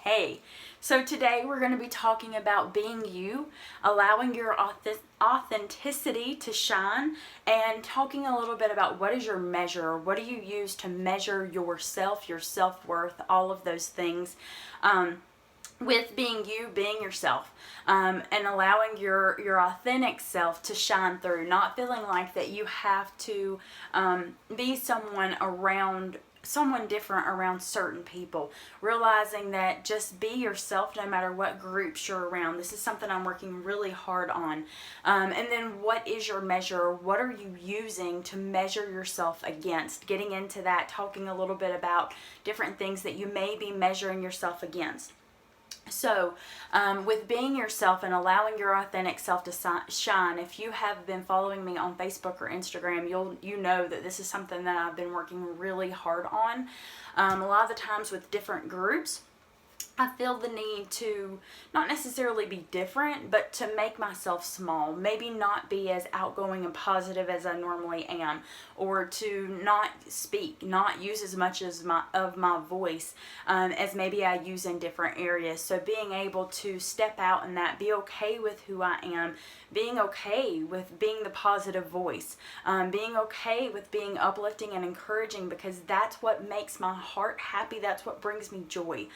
Hey, so today we're going to be talking about being you, allowing your authenticity to shine, and talking a little bit about what is your measure, what do you use to measure yourself, your self-worth, all of those things. With being you, being yourself, and allowing your authentic self to shine through, not feeling like that you have to be someone different around certain people, realizing that just be yourself no matter what groups you're around. This is something I'm working really hard on. And then what is your measure? What are you using to measure yourself against? Getting into that, talking a little bit about different things that you may be measuring yourself against. So, with being yourself and allowing your authentic self to shine, if you have been following me on Facebook or Instagram, you know that this is something that I've been working really hard on. A lot of the times with different groups, I feel the need to not necessarily be different, but to make myself small. Maybe not be as outgoing and positive as I normally am, or to not speak, not use as much as my voice as maybe I use in different areas. So being able to step out in that, be okay with who I am, being okay with being the positive voice, being okay with being uplifting and encouraging, because that's what makes my heart happy. That's what brings me joy.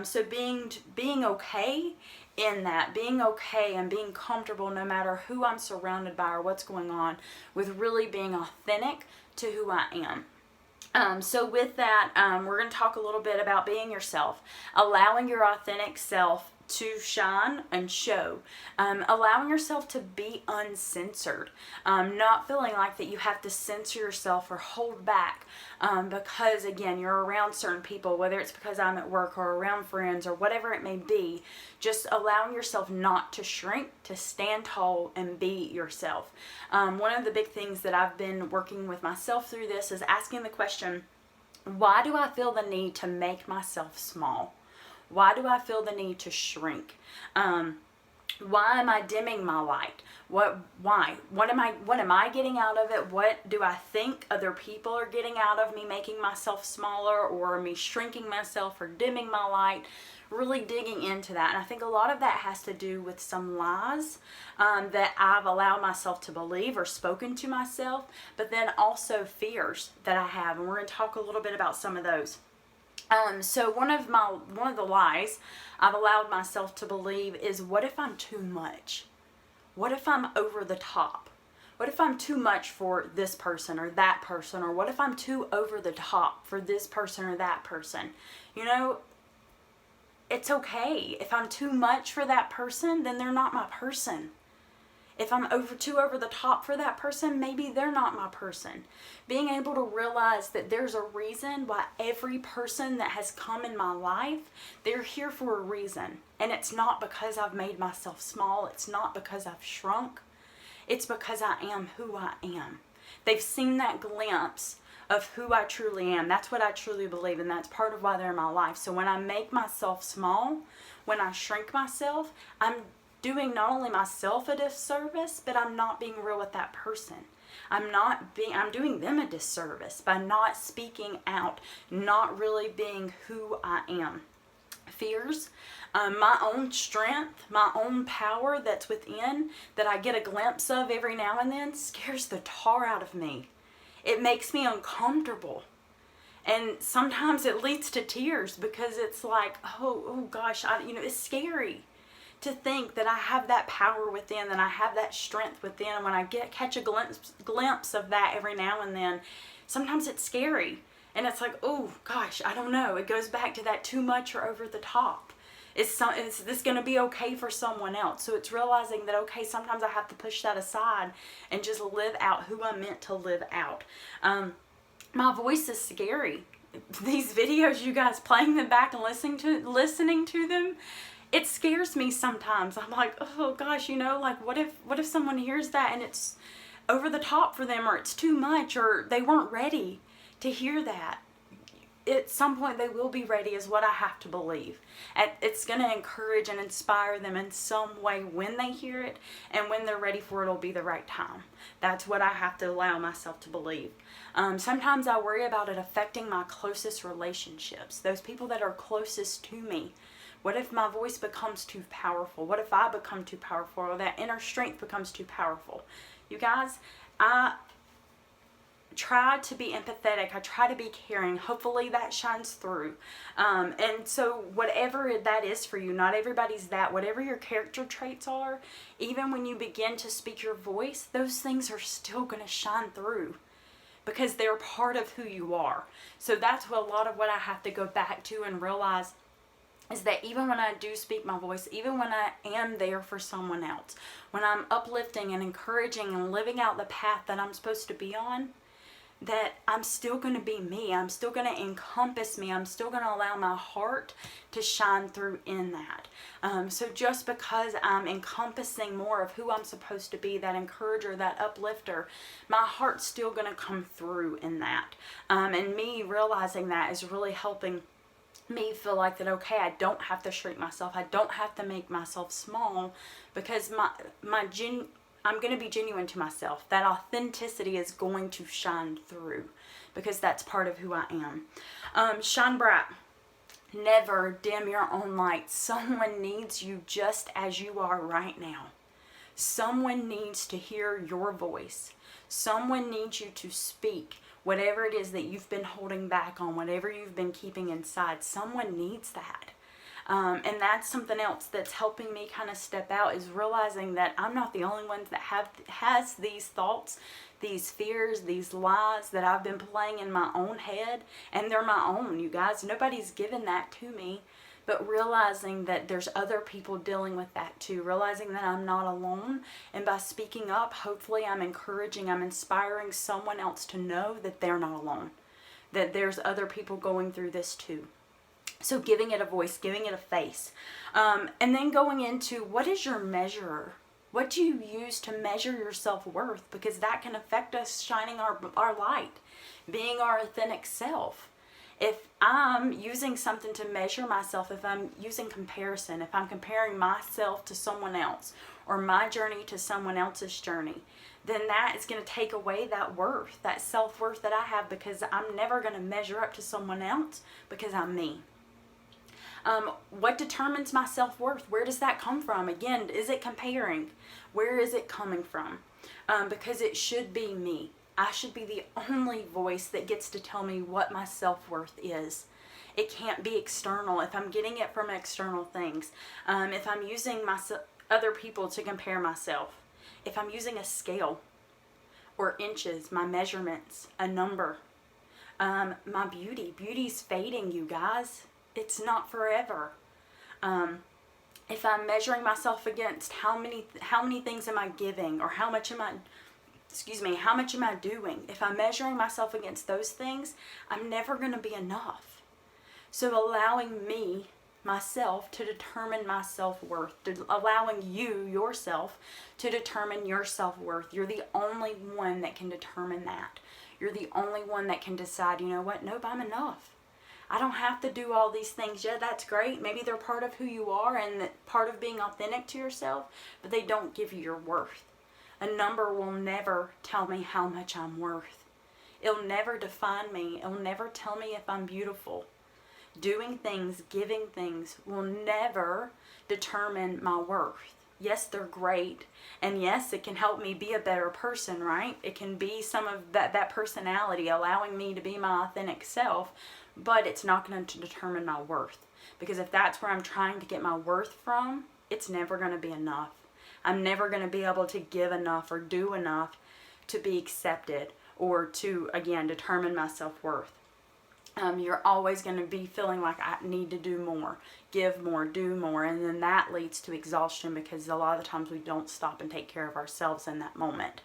So being okay in that, being okay and being comfortable no matter who I'm surrounded by or what's going on, with really being authentic to who I am. So with that, we're going to talk a little bit about being yourself, allowing your authentic self to shine and show, allowing yourself to be uncensored, not feeling like that you have to censor yourself or hold back because, again, you're around certain people, whether it's because I'm at work or around friends or whatever it may be. Just allowing yourself not to shrink, to stand tall and be yourself. One of the big things that I've been working with myself through this is asking the question, why do I feel the need to make myself small? Why do I feel the need to shrink? Why am I dimming my light? Why? What am I getting out of it? What do I think other people are getting out of me making myself smaller, or me shrinking myself, or dimming my light? Really digging into that. And I think a lot of that has to do with some lies that I've allowed myself to believe or spoken to myself, but then also fears that I have. And we're going to talk a little bit about some of those. So one of the lies I've allowed myself to believe is, what if I'm too much? What if I'm over the top? What if I'm too much for this person or that person? Or what if I'm too over the top for this person or that person? You know, it's okay. If I'm too much for that person, then they're not my person. If I'm too over the top for that person, maybe they're not my person. Being able to realize that there's a reason why every person that has come in my life, they're here for a reason. And it's not because I've made myself small. It's not because I've shrunk. It's because I am who I am. They've seen that glimpse of who I truly am. That's what I truly believe, and that's part of why they're in my life. So when I make myself small, when I shrink myself, I'm doing not only myself a disservice, but I'm not being real with that person. I'm doing them a disservice by not speaking out, not really being who I am. Fears, my own strength, my own power that's within, that I get a glimpse of every now and then, scares the tar out of me. It makes me uncomfortable. And sometimes it leads to tears, because it's like, oh gosh, it's scary to think that I have that power within, that I have that strength within. And when I catch a glimpse of that every now and then, sometimes it's scary. And it's like, oh gosh, I don't know. It goes back to that too much or over the top. Is this going to be okay for someone else? So it's realizing that, okay, sometimes I have to push that aside and just live out who I'm meant to live out. My voice is scary. These videos, you guys playing them back and listening to them, it scares me sometimes. I'm like, oh gosh, like what if someone hears that and it's over the top for them, or it's too much, or they weren't ready to hear that. At some point they will be ready, is what I have to believe. It's going to encourage and inspire them in some way when they hear it, and when they're ready for it, it'll be the right time. That's what I have to allow myself to believe. Sometimes I worry about it affecting my closest relationships, those people that are closest to me, What if my voice becomes too powerful? What if I become too powerful, or that inner strength becomes too powerful? You guys, I try to be empathetic. I try to be caring. Hopefully that shines through. And so whatever that is for you, not everybody's that. Whatever your character traits are, even when you begin to speak your voice, those things are still going to shine through because they're part of who you are. So that's what a lot of what I have to go back to and realize is that even when I do speak my voice, even when I am there for someone else, when I'm uplifting and encouraging and living out the path that I'm supposed to be on, that I'm still going to be me. I'm still going to encompass me. I'm still going to allow my heart to shine through in that. So just because I'm encompassing more of who I'm supposed to be, that encourager, that uplifter, my heart's still going to come through in that. And me realizing that is really helping me feel like that, okay, I don't have to shrink myself. I don't have to make myself small, because I'm going to be genuine to myself. That authenticity is going to shine through because that's part of who I am. Shine bright. Never dim your own light. Someone needs you just as you are right now. Someone needs to hear your voice. Someone needs you to speak whatever it is that you've been holding back on, whatever you've been keeping inside. Someone needs that. And that's something else that's helping me kind of step out, is realizing that I'm not the only one that has these thoughts, these fears, these lies that I've been playing in my own head, and they're my own, you guys. Nobody's given that to me, but realizing that there's other people dealing with that too, realizing that I'm not alone, and by speaking up, hopefully I'm encouraging, I'm inspiring someone else to know that they're not alone, that there's other people going through this too. So giving it a voice, giving it a face. And then going into, what is your measure? What do you use to measure your self-worth? Because that can affect us shining our light, being our authentic self. If I'm using something to measure myself, if I'm using comparison, if I'm comparing myself to someone else or my journey to someone else's journey, then that is going to take away that worth, that self-worth that I have, because I'm never going to measure up to someone else because I'm me. What determines my self-worth? Where does that come from? Again, is it comparing? Where is it coming from? Because it should be me. I should be the only voice that gets to tell me what my self-worth is. It can't be external. If I'm getting it from external things, if I'm using other people to compare myself, if I'm using a scale or inches, my measurements, a number, my beauty's fading, you guys. It's not forever. If I'm measuring myself against how many things am I giving, or how much am I doing? If I'm measuring myself against those things, I'm never going to be enough. So allowing myself to determine my self-worth, allowing yourself to determine your self-worth. You're the only one that can determine that. You're the only one that can decide, you know what, nope, I'm enough. I don't have to do all these things. Yeah, that's great. Maybe they're part of who you are and part of being authentic to yourself, but they don't give you your worth. A number will never tell me how much I'm worth. It'll never define me. It'll never tell me if I'm beautiful. Doing things, giving things will never determine my worth. Yes, they're great. And yes, it can help me be a better person, right? It can be some of that personality allowing me to be my authentic self. But it's not going to determine my worth. Because if that's where I'm trying to get my worth from, it's never going to be enough. I'm never going to be able to give enough or do enough to be accepted or to, again, determine my self-worth. You're always going to be feeling like I need to do more, give more, do more. And then that leads to exhaustion, because a lot of the times we don't stop and take care of ourselves in that moment.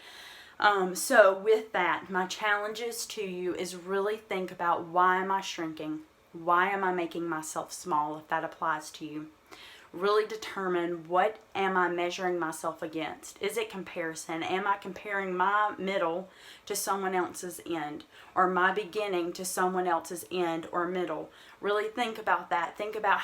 So with that, my challenges to you is really think about, why am I shrinking? Why am I making myself small, if that applies to you? Really determine, what am I measuring myself against? Is it comparison? Am I comparing my middle to someone else's end, or my beginning to someone else's end or middle? Really think about that. Think about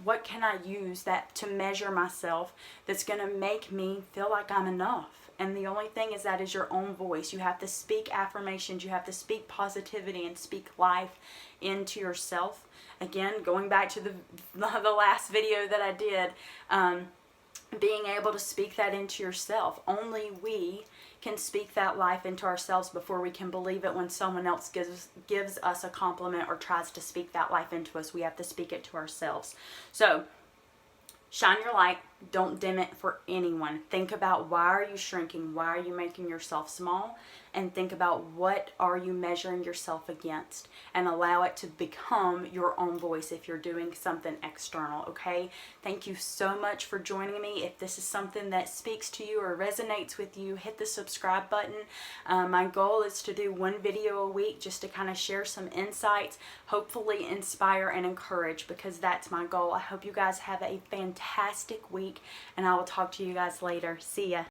what can I use that to measure myself that's going to make me feel like I'm enough. And the only thing is, that is your own voice. You have to speak affirmations. You have to speak positivity and speak life into yourself. again, going back to the last video that I did, being able to speak that into yourself. Only we can speak that life into ourselves before we can believe it when someone else gives us a compliment or tries to speak that life into us. We have to speak it to ourselves. So shine your light. Don't dim it for anyone. Think about, why are you shrinking? Why are you making yourself small? And think about, what are you measuring yourself against? And allow it to become your own voice if you're doing something external, okay? Thank you so much for joining me. If this is something that speaks to you or resonates with you, hit the subscribe button. My goal is to do one video a week just to kind of share some insights, hopefully inspire and encourage, because that's my goal. I hope you guys have a fantastic week, and I will talk to you guys later. See ya.